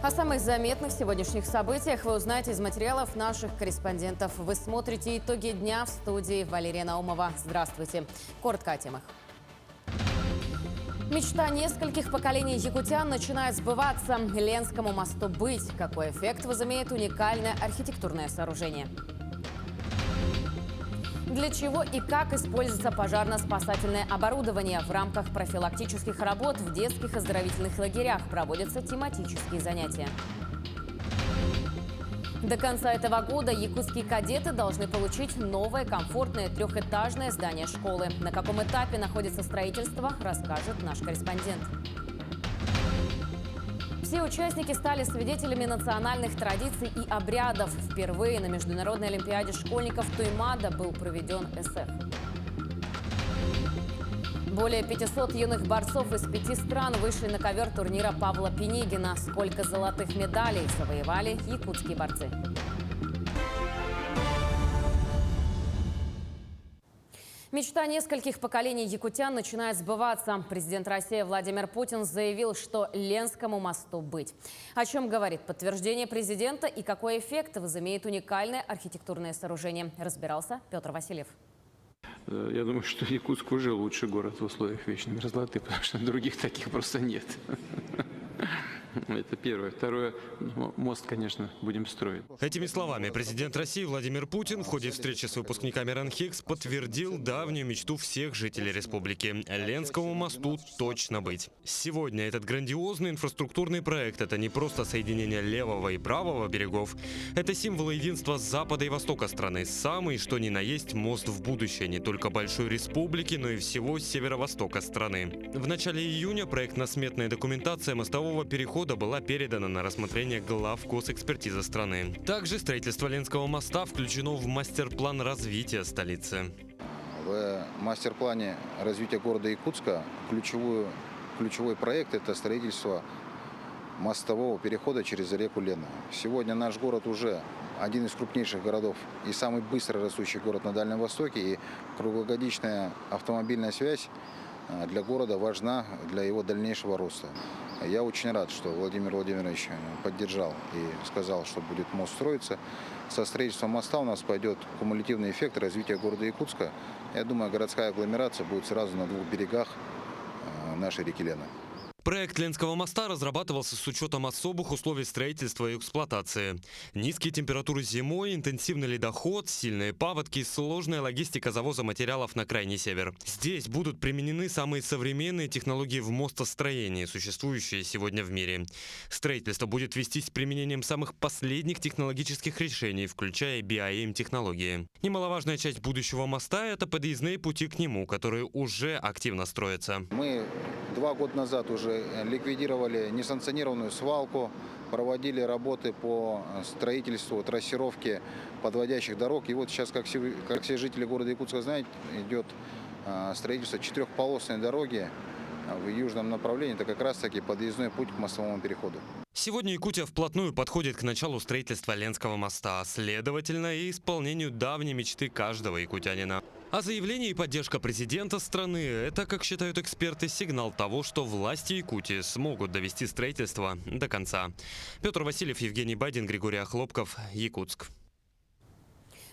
О самых заметных сегодняшних событиях вы узнаете из материалов наших корреспондентов. Вы смотрите итоги дня в студии Валерия Наумова. Здравствуйте. Коротко о темах. Мечта нескольких поколений якутян начинает сбываться. Ленскому мосту быть. Какой эффект возымеет уникальное архитектурное сооружение? Для чего и как используется пожарно-спасательное оборудование? В рамках профилактических работ в детских оздоровительных лагерях проводятся тематические занятия. До конца этого года якутские кадеты должны получить новое комфортное трехэтажное здание школы. На каком этапе находится строительство, расскажет наш корреспондент. Все участники стали свидетелями национальных традиций и обрядов. Впервые на Международной олимпиаде школьников Туймада был проведен эсэф. Более 500 юных борцов из 5 стран вышли на ковер турнира Павла Пенигина. Сколько золотых медалей завоевали якутские борцы? Мечта нескольких поколений якутян начинает сбываться. Президент России Владимир Путин заявил, что Ленскому мосту быть. О чем говорит подтверждение президента и какой эффект возымеет уникальное архитектурное сооружение, разбирался Петр Васильев. Я думаю, что Якутск уже лучший город в условиях вечной мерзлоты, потому что других таких просто нет. Это первое. Второе, мост, конечно, будем строить. Этими словами президент России Владимир Путин в ходе встречи с выпускниками РАНХИКС подтвердил давнюю мечту всех жителей республики. Ленскому мосту точно быть. Сегодня этот грандиозный инфраструктурный проект – это не просто соединение левого и правого берегов. Это символ единства запада и востока страны. Самый, что ни на есть, мост в будущее не только большой республики, но и всего северо-востока страны. В начале июня проектно-сметная документация мостового перехода была передана на рассмотрение глав госэкспертизы страны. Также строительство Ленского моста включено в мастер-план развития столицы. В мастер-плане развития города Якутска ключевой проект – это строительство мостового перехода через реку Лена. Сегодня наш город уже один из крупнейших городов и самый быстро растущий город на Дальнем Востоке, и круглогодичная автомобильная связь для города важна для его дальнейшего роста. Я очень рад, что Владимир Владимирович поддержал и сказал, что будет мост строиться. Со строительством моста у нас пойдет кумулятивный эффект развития города Якутска. Я думаю, городская агломерация будет сразу на двух берегах нашей реки Лена. Проект Ленского моста разрабатывался с учетом особых условий строительства и эксплуатации. Низкие температуры зимой, интенсивный ледоход, сильные паводки, сложная логистика завоза материалов на крайний север. Здесь будут применены самые современные технологии в мостостроении, существующие сегодня в мире. Строительство будет вестись с применением самых последних технологических решений, включая BIM-технологии. Немаловажная часть будущего моста – это подъездные пути к нему, которые уже активно строятся. Мы 2 года назад уже ликвидировали несанкционированную свалку, проводили работы по строительству, трассировке подводящих дорог. И вот сейчас, как все жители города Якутска знают, идет строительство 4-полосной дороги в южном направлении. Это как раз-таки подъездной путь к мостовому переходу. Сегодня Якутия вплотную подходит к началу строительства Ленского моста, следовательно, и исполнению давней мечты каждого якутянина. А заявление и поддержка президента страны – это, как считают эксперты, сигнал того, что власти Якутии смогут довести строительство до конца. Петр Васильев, Евгений Байдин, Григорий Охлопков, Якутск.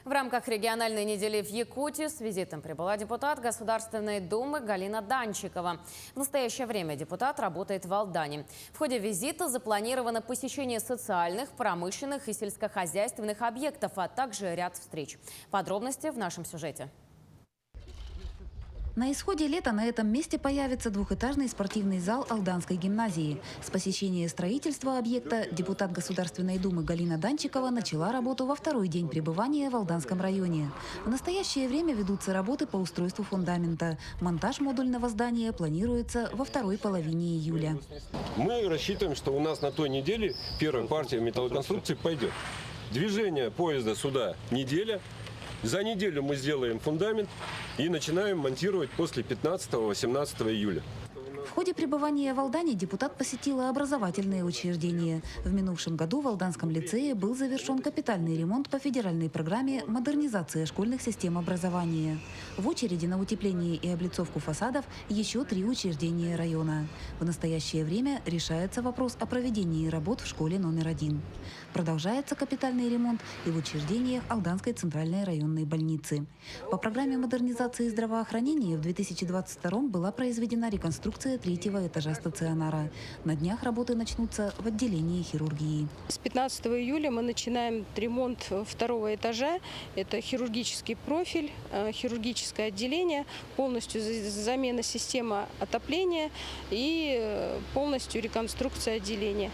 В рамках региональной недели в Якутии с визитом прибыла депутат Государственной Думы Галина Данчикова. В настоящее время депутат работает в Алдане. В ходе визита запланировано посещение социальных, промышленных и сельскохозяйственных объектов, а также ряд встреч. Подробности в нашем сюжете. На исходе лета на этом месте появится двухэтажный спортивный зал Алданской гимназии. С посещения строительства объекта депутат Государственной Думы Галина Данчикова начала работу во 2-й день пребывания в Алданском районе. В настоящее время ведутся работы по устройству фундамента. Монтаж модульного здания планируется во 2-й половине июля. Мы рассчитываем, что у нас на той неделе первая партия металлоконструкций пойдет. Движение поезда сюда неделя. За неделю мы сделаем фундамент и начинаем монтировать после 15-18 июля. В ходе пребывания в Алдане депутат посетила образовательные учреждения. В минувшем году в Алданском лицее был завершен капитальный ремонт по федеральной программе «Модернизация школьных систем образования». В очереди на утепление и облицовку фасадов еще 3 учреждения района. В настоящее время решается вопрос о проведении работ в школе номер 1. Продолжается капитальный ремонт и в учреждениях Алданской центральной районной больницы. По программе модернизации здравоохранения в 2022 была произведена реконструкция 3-го этажа стационара. На днях работы начнутся в отделении хирургии. С 15 июля мы начинаем ремонт 2-го этажа. Это хирургический профиль, хирургическое отделение, полностью замена системы отопления и полностью реконструкция отделения.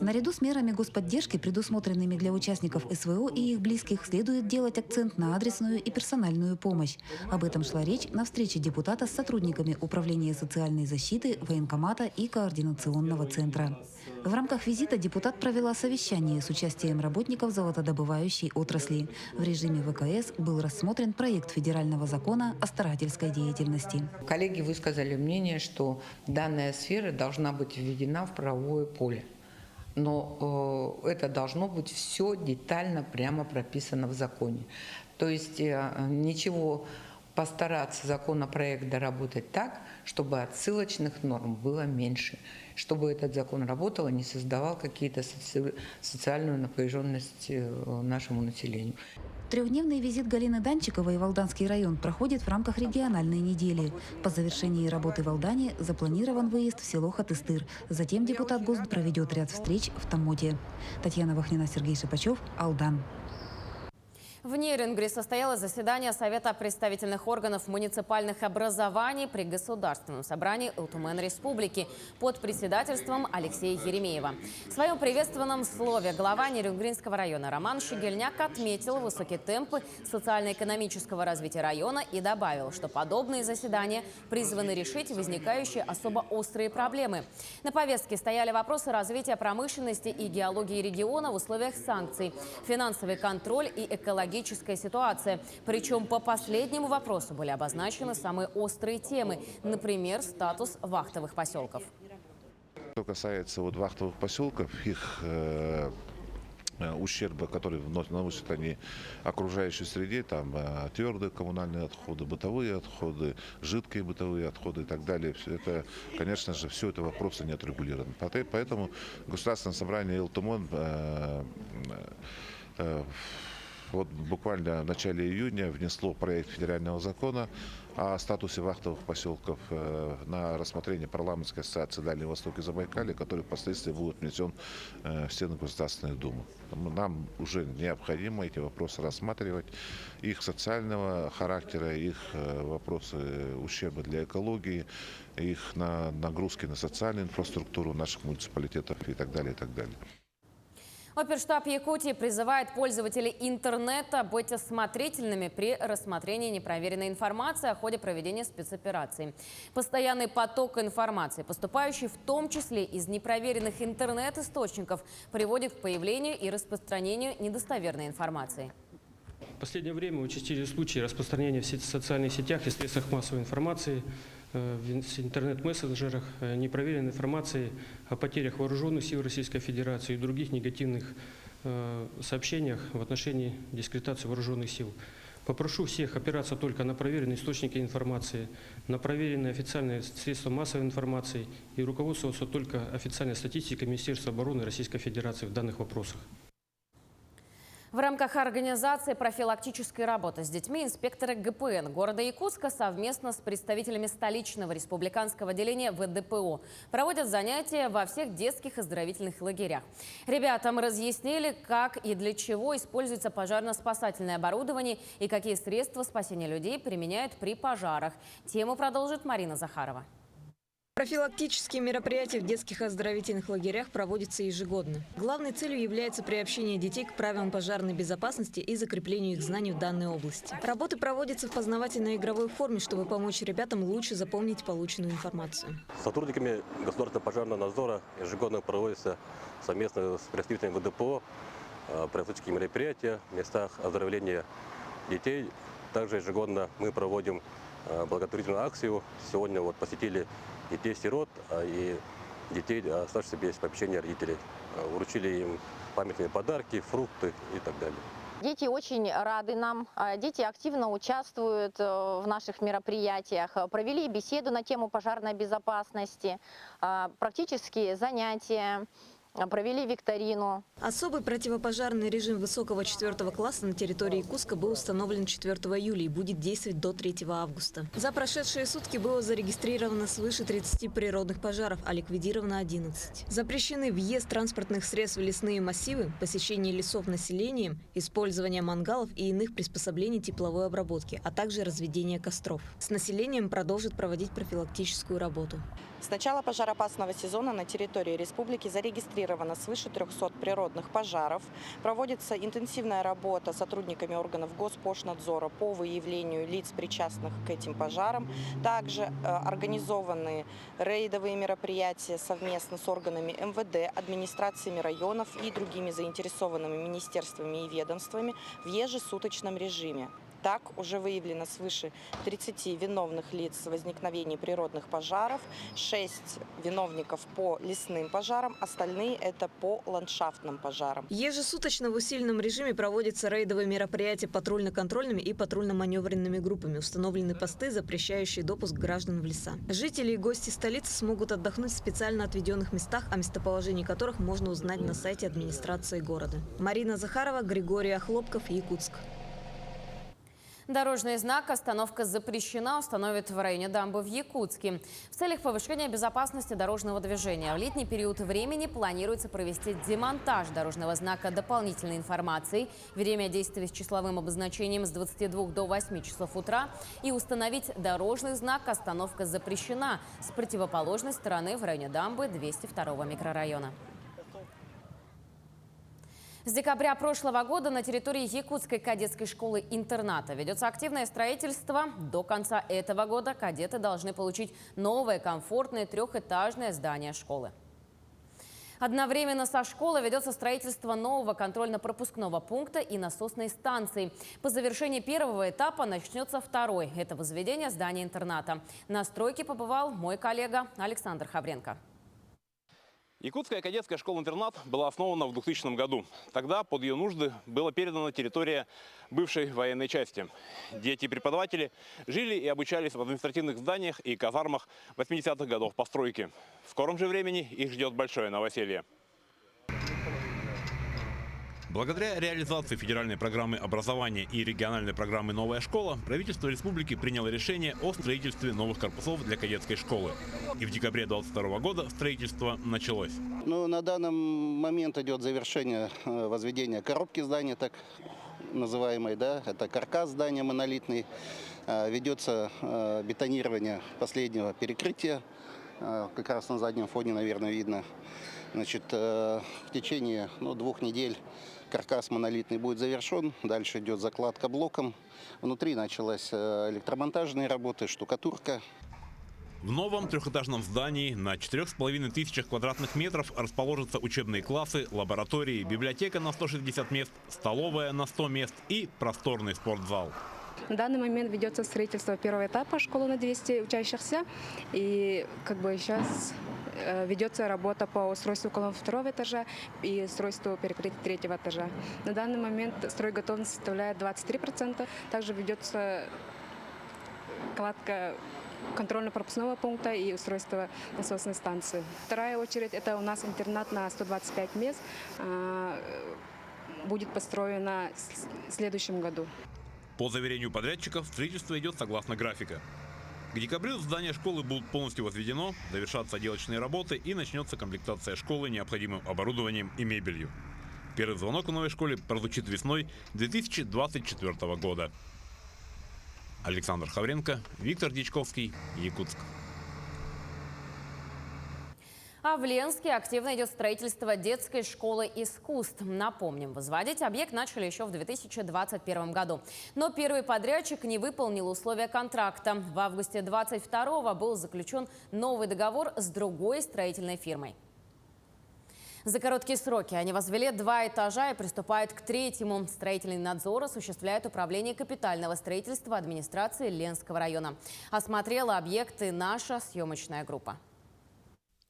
Наряду с мерами господдержки, предусмотренными для участников СВО и их близких, следует делать акцент на адресную и персональную помощь. Об этом шла речь на встрече депутата с сотрудниками Управления социальной защиты, военкомата и координационного центра. В рамках визита депутат провела совещание с участием работников золотодобывающей отрасли. В режиме ВКС был рассмотрен проект федерального закона о старательской деятельности. Коллеги высказали мнение, что данная сфера должна быть введена в правовое поле. Но это должно быть все детально прямо прописано в законе. То есть ничего, постараться законопроект доработать так, чтобы отсылочных норм было меньше, чтобы этот закон работал и не создавал какие-то социальную напряженность нашему населению. 3-дневный визит Галины Данчиковой в Алданский район проходит в рамках региональной недели. По завершении работы в Алдане запланирован выезд в село Хатыстыр. Затем депутат Госдумы проведет ряд встреч в Томмоте. Татьяна Вахнина, Сергей Шипачев, Алдан. В Нерюнгри состоялось заседание Совета представительных органов муниципальных образований при Государственном собрании Ултумен Республики под председательством Алексея Еремеева. В своем приветственном слове глава Нерюнгринского района Роман Щегельняк отметил высокие темпы социально-экономического развития района и добавил, что подобные заседания призваны решить возникающие особо острые проблемы. На повестке стояли вопросы развития промышленности и геологии региона в условиях санкций, финансовый контроль и экологическая ситуация. Причем по последнему вопросу были обозначены самые острые темы, например, статус вахтовых поселков. Что касается вахтовых поселков, их ущерба, который наносят они окружающей среде, там твердые коммунальные отходы, бытовые отходы, жидкие бытовые отходы и так далее. Все это, конечно же, все это вопросы не отрегулированы. Поэтому Государственное собрание Ултумен вот буквально в начале июня внесло проект федерального закона о статусе вахтовых поселков на рассмотрение парламентской ассоциации Дальнего Востока и Забайкалья, который впоследствии будет внесен в стены Государственной Думы. Нам уже необходимо эти вопросы рассматривать, их социального характера, их вопросы ущерба для экологии, их нагрузки на социальную инфраструктуру наших муниципалитетов и так далее, и так далее. Оперштаб Якутии призывает пользователей интернета быть осмотрительными при рассмотрении непроверенной информации о ходе проведения спецоперации. Постоянный поток информации, поступающий в том числе из непроверенных интернет-источников, приводит к появлению и распространению недостоверной информации. В последнее время участились случаи распространения в социальных сетях и средствах массовой информации, в интернет-мессенджерах непроверенной информации о потерях вооруженных сил Российской Федерации и других негативных сообщениях в отношении дискредитации вооруженных сил. Попрошу всех опираться только на проверенные источники информации, на проверенные официальные средства массовой информации и руководствоваться только официальной статистикой Министерства обороны Российской Федерации в данных вопросах. В рамках организации профилактической работы с детьми инспекторы ГПН города Якутска совместно с представителями столичного республиканского отделения ВДПО проводят занятия во всех детских оздоровительных лагерях. Ребятам разъяснили, как и для чего используется пожарно-спасательное оборудование и какие средства спасения людей применяют при пожарах. Тему продолжит Марина Захарова. Профилактические мероприятия в детских оздоровительных лагерях проводятся ежегодно. Главной целью является приобщение детей к правилам пожарной безопасности и закреплению их знаний в данной области. Работы проводятся в познавательной игровой форме, чтобы помочь ребятам лучше запомнить полученную информацию. Сотрудниками Государственного пожарного надзора ежегодно проводятся совместно с представителями ВДПО профилактические мероприятия в местах оздоровления детей. Также ежегодно мы проводим благотворительную акцию. Сегодня посетили детей-сирот и детей, оставшихся без попечения родителей. Вручили им памятные подарки, фрукты и так далее. Дети очень рады нам, дети активно участвуют в наших мероприятиях, провели беседу на тему пожарной безопасности, практические занятия, провели викторину. Особый противопожарный режим высокого 4 класса на территории Якутска был установлен 4 июля и будет действовать до 3 августа. За прошедшие сутки было зарегистрировано свыше 30 природных пожаров, а ликвидировано 11. Запрещены въезд транспортных средств в лесные массивы, посещение лесов населением, использование мангалов и иных приспособлений тепловой обработки, а также разведение костров. С населением продолжит проводить профилактическую работу. С начала пожароопасного сезона на территории республики зарегистрировано свыше 300 природных пожаров. Проводится интенсивная работа сотрудниками органов Госпошнадзора по выявлению лиц, причастных к этим пожарам. Также организованы рейдовые мероприятия совместно с органами МВД, администрациями районов и другими заинтересованными министерствами и ведомствами в ежесуточном режиме. Так, уже выявлено свыше 30 виновных лиц в возникновении природных пожаров, 6 виновников по лесным пожарам, остальные это по ландшафтным пожарам. Ежесуточно в усиленном режиме проводятся рейдовые мероприятия патрульно-контрольными и патрульно-маневренными группами. Установлены посты, запрещающие допуск граждан в леса. Жители и гости столицы смогут отдохнуть в специально отведенных местах, о местоположении которых можно узнать на сайте администрации города. Марина Захарова, Григорий Охлопков, Якутск. Дорожный знак «Остановка запрещена» установят в районе дамбы в Якутске. В целях повышения безопасности дорожного движения в летний период времени планируется провести демонтаж дорожного знака дополнительной информацией. Время действия с числовым обозначением с 22 до 8 часов утра и установить дорожный знак «Остановка запрещена» с противоположной стороны в районе дамбы 202 микрорайона. С декабря прошлого года на территории Якутской кадетской школы-интерната ведется активное строительство. До конца этого года кадеты должны получить новое комфортное трехэтажное здание школы. Одновременно со школой ведется строительство нового контрольно-пропускного пункта и насосной станции. По завершении первого этапа начнется второй. Это возведение здания интерната. На стройке побывал мой коллега Александр Хавренко. Якутская кадетская школа-интернат была основана в 2000 году. Тогда под ее нужды была передана территория бывшей военной части. Дети и преподаватели жили и обучались в административных зданиях и казармах 80-х годов постройки. В скором же времени их ждет большое новоселье. Благодаря реализации федеральной программы образования и региональной программы «Новая школа» правительство республики приняло решение о строительстве новых корпусов для кадетской школы. И в декабре 2022 года строительство началось. На данный момент идет завершение возведения коробки здания, так называемой, да, это каркас здания монолитный. Ведется бетонирование последнего перекрытия, как раз на заднем фоне, наверное, видно. Значит, в течение 2 недель каркас монолитный будет завершен. Дальше идет закладка блоком. Внутри началась электромонтажные работы, штукатурка. В новом трехэтажном здании на 4500 квадратных метров расположатся учебные классы, лаборатории, библиотека на 160 мест, столовая на 100 мест и просторный спортзал. На данный момент ведется строительство первого этапа школы на 200 учащихся. И сейчас ведется работа по устройству колонн 2-го этажа и устройству перекрытия 3-го этажа. На данный момент стройготовность составляет 23%. Также ведется кладка контрольно-пропускного пункта и устройство насосной станции. Вторая очередь – это у нас интернат на 125 мест. Будет построено в следующем году. По заверению подрядчиков, строительство идет согласно графика. К декабрю здание школы будет полностью возведено, завершатся отделочные работы и начнется комплектация школы необходимым оборудованием и мебелью. Первый звонок в новой школе прозвучит весной 2024 года. Александр Хавренко, Виктор Дичковский, Якутск. А в Ленске активно идет строительство детской школы искусств. Напомним, возводить объект начали еще в 2021 году. Но первый подрядчик не выполнил условия контракта. В августе 2022 был заключен новый договор с другой строительной фирмой. За короткие сроки они возвели 2 этажа и приступают к 3-му. Строительный надзор осуществляет Управление капитального строительства администрации Ленского района. Осмотрела объекты наша съемочная группа.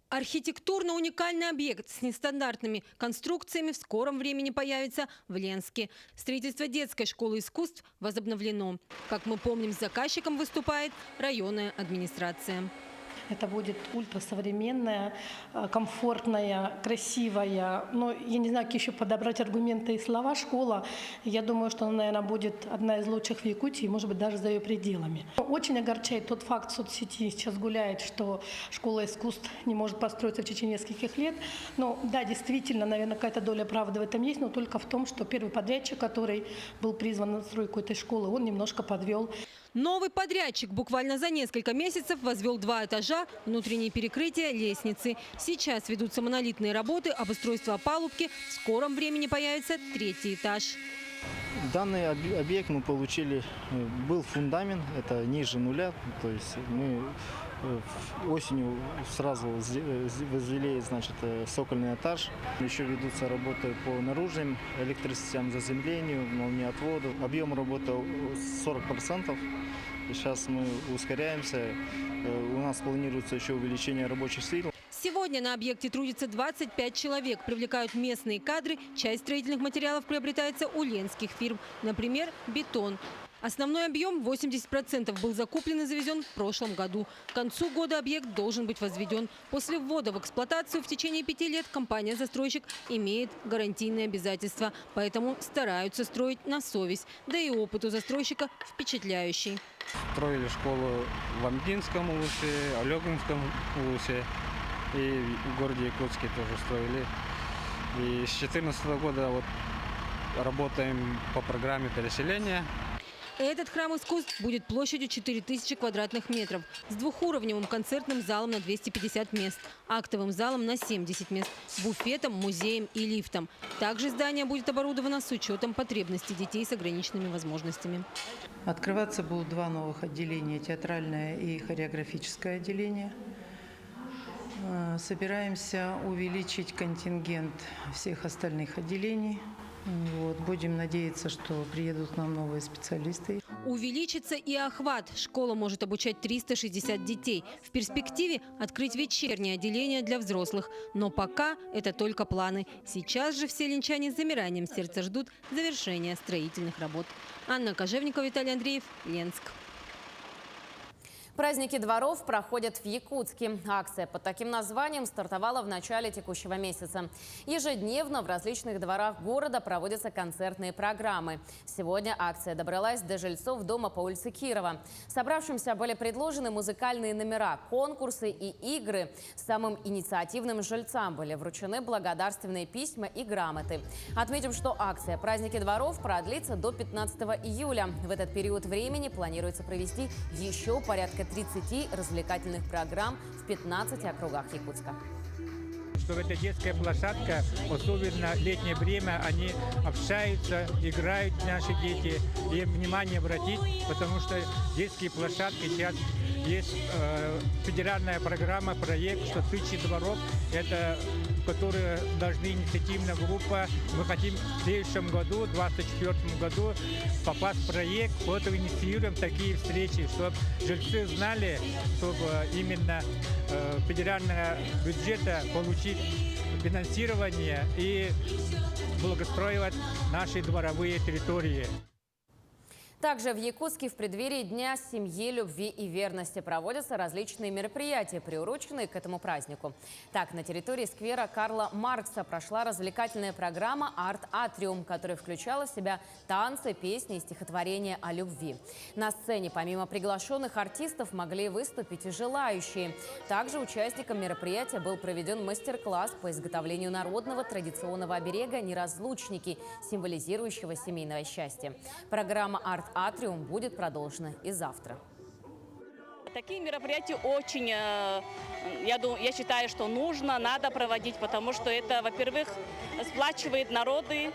Архитектурно уникальный объект с нестандартными конструкциями в скором времени появится в Ленске. Строительство детской школы искусств возобновлено. Как мы помним, с заказчиком выступает районная администрация. Это будет ультрасовременная, комфортная, красивая. Но я не знаю, как еще подобрать аргументы и слова школа. Я думаю, что она, наверное, будет одна из лучших в Якутии, может быть, даже за ее пределами. Очень огорчает тот факт, в соцсети сейчас гуляет, что школа искусств не может построиться в течение нескольких лет. Но да, действительно, наверное, какая-то доля правды в этом есть, но только в том, что первый подрядчик, который был призван на стройку этой школы, он немножко подвел. Новый подрядчик буквально за несколько месяцев возвел 2 этажа, внутренние перекрытия, лестницы. Сейчас ведутся монолитные работы, обустройство опалубки. В скором времени появится 3-й этаж. Данный объект мы получили, был фундамент, это ниже нуля, то есть мы осенью сразу возвели, значит, цокольный этаж. Еще ведутся работы по наружным электросетям, заземлению, молниеотводу. Объем работы 40%. И сейчас мы ускоряемся. У нас планируется еще увеличение рабочих сил. Сегодня на объекте трудится 25 человек. Привлекают местные кадры. Часть строительных материалов приобретается у ленских фирм. Например, бетон. Основной объем 80% был закуплен и завезен в прошлом году. К концу года объект должен быть возведен. После ввода в эксплуатацию в течение 5 лет компания-застройщик имеет гарантийные обязательства. Поэтому стараются строить на совесть. Да и опыт у застройщика впечатляющий. Строили школу в Амдинском улусе, Алёгинском улусе и в городе Якутске тоже строили. И с 2014 года вот работаем по программе переселения. Этот храм искусств будет площадью 4000 квадратных метров, с двухуровневым концертным залом на 250 мест, актовым залом на 70 мест, буфетом, музеем и лифтом. Также здание будет оборудовано с учетом потребностей детей с ограниченными возможностями. Открываться будут 2 новых отделения – театральное и хореографическое отделение. Собираемся увеличить контингент всех остальных отделений. Будем надеяться, что приедут к нам новые специалисты. Увеличится и охват. Школа может обучать 360 детей. В перспективе открыть вечернее отделение для взрослых. Но пока это только планы. Сейчас же все ленчане с замиранием сердца ждут завершения строительных работ. Анна Кожевникова, Виталий Андреев, Ленск. Праздники дворов проходят в Якутске. Акция под таким названием стартовала в начале текущего месяца. Ежедневно в различных дворах города проводятся концертные программы. Сегодня акция добралась до жильцов дома по улице Кирова. Собравшимся были предложены музыкальные номера, конкурсы и игры. Самым инициативным жильцам были вручены благодарственные письма и грамоты. Отметим, что акция «Праздники дворов» продлится до 15 июля. В этот период времени планируется провести еще порядка 30 развлекательных программ в 15 округах Якутска. Что это детская площадка, особенно в летнее время, они общаются, играют наши дети. И внимание обратить, потому что детские площадки сейчас есть федеральная программа, проект, что 1000 дворов, это которые должны инициативная группа. Мы хотим в следующем году, в 2024 году, попасть в проект. Поэтому инициируем такие встречи, чтобы жильцы знали, чтобы именно федерального бюджета получить финансирование и благоустроивать наши дворовые территории. Также в Якутске в преддверии Дня семьи, любви и верности проводятся различные мероприятия, приуроченные к этому празднику. Так, на территории сквера Карла Маркса прошла развлекательная программа «Арт-Атриум», которая включала в себя танцы, песни и стихотворения о любви. На сцене помимо приглашенных артистов могли выступить и желающие. Также участникам мероприятия был проведен мастер-класс по изготовлению народного традиционного оберега «Неразлучники», символизирующего семейное счастье. Программа «Арт-Атриум» будет продолжена и завтра. Такие мероприятия очень, я считаю, что надо проводить, потому что это, во-первых, сплачивает народы,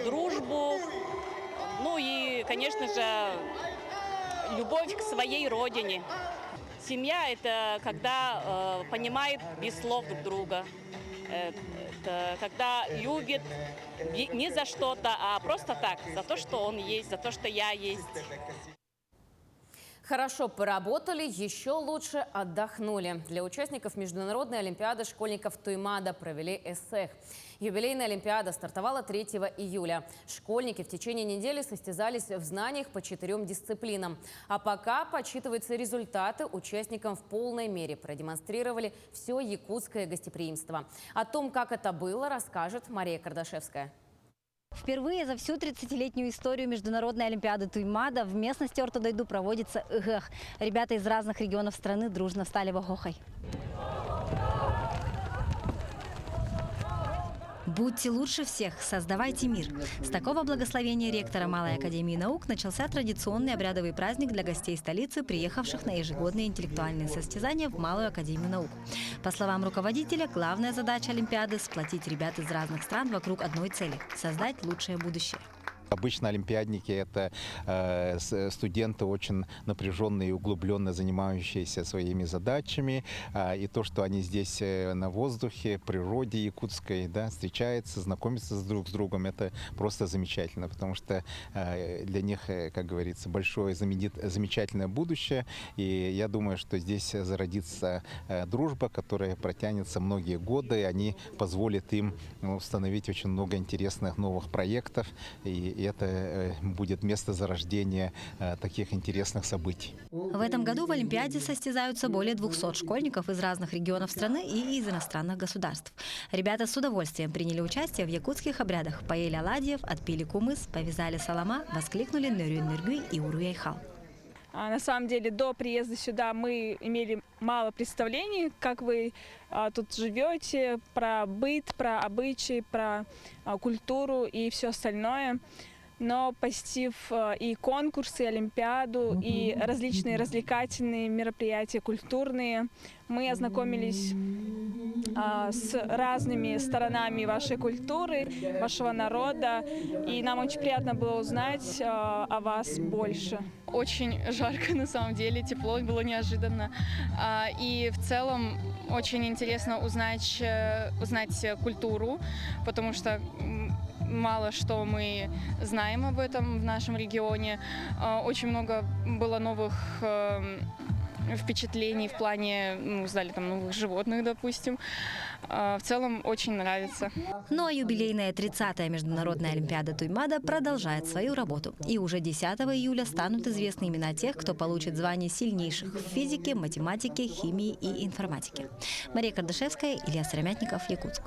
дружбу, ну и, конечно же, любовь к своей родине. Семья – это когда понимает без слов друг друга. когда любит не за что-то, а просто так, за то, что он есть, за то, что я есть. Хорошо поработали, еще лучше отдохнули. Для участников Международной олимпиады школьников Туймада провели эссэх. Юбилейная олимпиада стартовала 3 июля. Школьники в течение недели состязались в знаниях по 4 дисциплинам. А пока подсчитываются результаты, участникам в полной мере продемонстрировали все якутское гостеприимство. О том, как это было, расскажет Мария Кардашевская. Впервые за всю 30-летнюю историю Международной олимпиады Туймада в местности Ортодойду проводится эгэх. Ребята из разных регионов страны дружно встали в огохой. Будьте лучше всех, создавайте мир. С такого благословения ректора Малой академии наук начался традиционный обрядовый праздник для гостей столицы, приехавших на ежегодные интеллектуальные состязания в Малую академию наук. По словам руководителя, главная задача олимпиады – сплотить ребят из разных стран вокруг одной цели – создать лучшее будущее. Обычно олимпиадники – это студенты очень напряженные и углубленно занимающиеся своими задачами. И то, что они здесь на воздухе, природе якутской, да, встречаются, знакомятся друг с другом, это просто замечательно, потому что для них, как говорится, большое замечательное будущее. И я думаю, что здесь зародится дружба, которая протянется многие годы, и они позволят им установить очень много интересных новых проектов. И это будет место зарождения таких интересных событий. В этом году в Олимпиаде состязаются более 200 школьников из разных регионов страны и из иностранных государств. Ребята с удовольствием приняли участие в якутских обрядах, поели оладьев, отпили кумыс, повязали салама, воскликнули «Нырю-ныргуй» и «Уруяйхал». На самом деле, до приезда сюда мы имели мало представлений, как вы тут живете, про быт, про обычаи, про культуру и все остальное. Но посетив и конкурсы, и олимпиаду, и различные развлекательные мероприятия, культурные, мы ознакомились с разными сторонами вашей культуры, вашего народа, и нам очень приятно было узнать о вас больше. Очень жарко на самом деле, тепло было неожиданно, и в целом очень интересно узнать культуру, потому что мало что мы знаем об этом в нашем регионе. Очень много было новых впечатлений в плане, узнали там новых животных, допустим. В целом очень нравится. Ну а юбилейная 30-я Международная олимпиада Туймада продолжает свою работу. И уже 10 июля станут известны имена тех, кто получит звание сильнейших в физике, математике, химии и информатике. Мария Кардашевская, Илья Сыромятников, Якутск.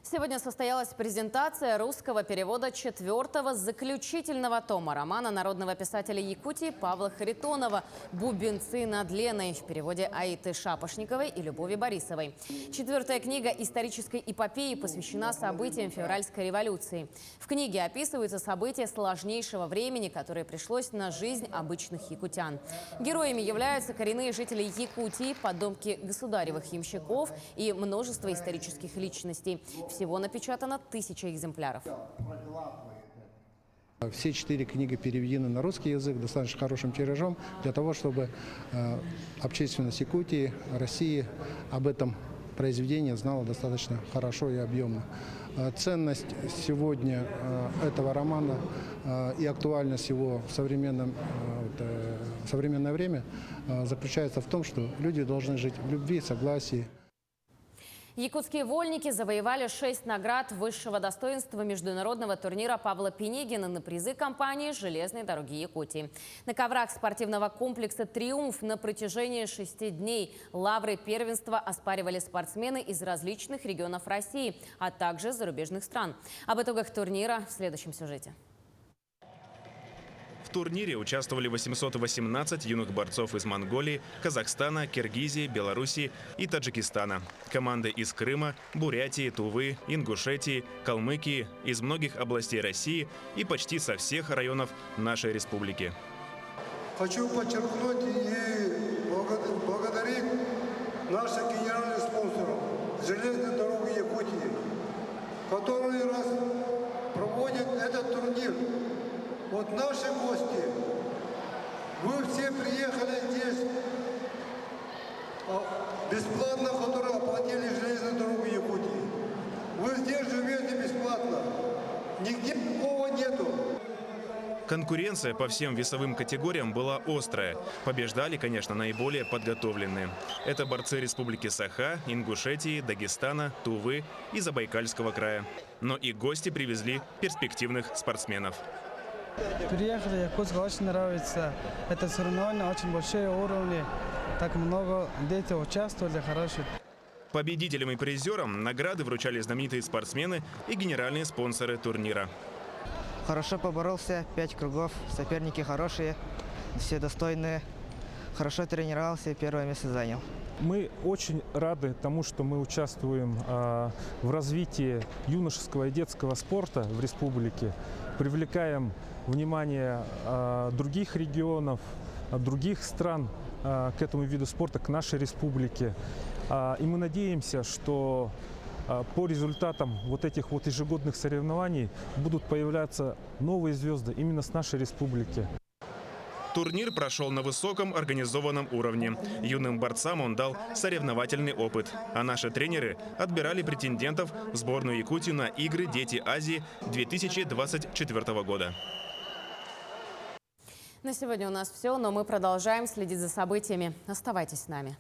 Сегодня состоялась презентация русского перевода 4-го заключительного тома романа народного писателя Якутии Павла Харитонова «Бубенцы над Леной» в переводе Аиты Шапошниковой и Любови Борисовой. 4-я книга исторической эпопеи посвящена событиям февральской революции. В книге описываются события сложнейшего времени, которые пришлось на жизнь обычных якутян. Героями являются коренные жители Якутии, потомки государевых ямщиков и множество исторических личностей. Всего напечатано 1000 экземпляров. Все 4 книги переведены на русский язык достаточно хорошим тиражом для того, чтобы общественность Якутии, России об этом произведении знала достаточно хорошо и объемно. Ценность сегодня этого романа и актуальность его в современное время заключается в том, что люди должны жить в любви, согласии. Якутские вольники завоевали 6 наград высшего достоинства международного турнира Павла Пинегина на призы компании «Железные дороги Якутии». На коврах спортивного комплекса «Триумф» на протяжении 6 дней лавры первенства оспаривали спортсмены из различных регионов России, а также зарубежных стран. Об итогах турнира в следующем сюжете. В турнире участвовали 818 юных борцов из Монголии, Казахстана, Киргизии, Белоруссии и Таджикистана. Команды из Крыма, Бурятии, Тувы, Ингушетии, Калмыкии, из многих областей России и почти со всех районов нашей республики. Хочу подчеркнуть и благодарить наших генеральных спонсоров «Железные дороги Якутии», который раз проводит этот турнир. Вот наши гости, вы все приехали здесь бесплатно, которые оплатили железную дорогу Якутии. Вы здесь живете бесплатно. Нигде такого нету. Конкуренция по всем весовым категориям была острая. Побеждали, конечно, наиболее подготовленные. Это борцы Республики Саха, Ингушетии, Дагестана, Тувы и Забайкальского края. Но и гости привезли перспективных спортсменов. Приехали, Якутск очень нравится. Это соревнования очень большие уровни. Так много дети участвовали, хорошие. Победителям и призерам награды вручали знаменитые спортсмены и генеральные спонсоры турнира. Хорошо поборолся, 5 кругов, соперники хорошие, все достойные. Хорошо тренировался, первое место занял. Мы очень рады тому, что мы участвуем в развитии юношеского и детского спорта в республике. Привлекаем внимание других регионов, других стран к этому виду спорта, к нашей республике. И мы надеемся, что по результатам вот этих вот ежегодных соревнований будут появляться новые звезды именно с нашей республики. Турнир прошел на высоком организованном уровне. Юным борцам он дал соревновательный опыт. А наши тренеры отбирали претендентов в сборную Якутии на игры «Дети Азии» 2024 года. На сегодня у нас все, но мы продолжаем следить за событиями. Оставайтесь с нами.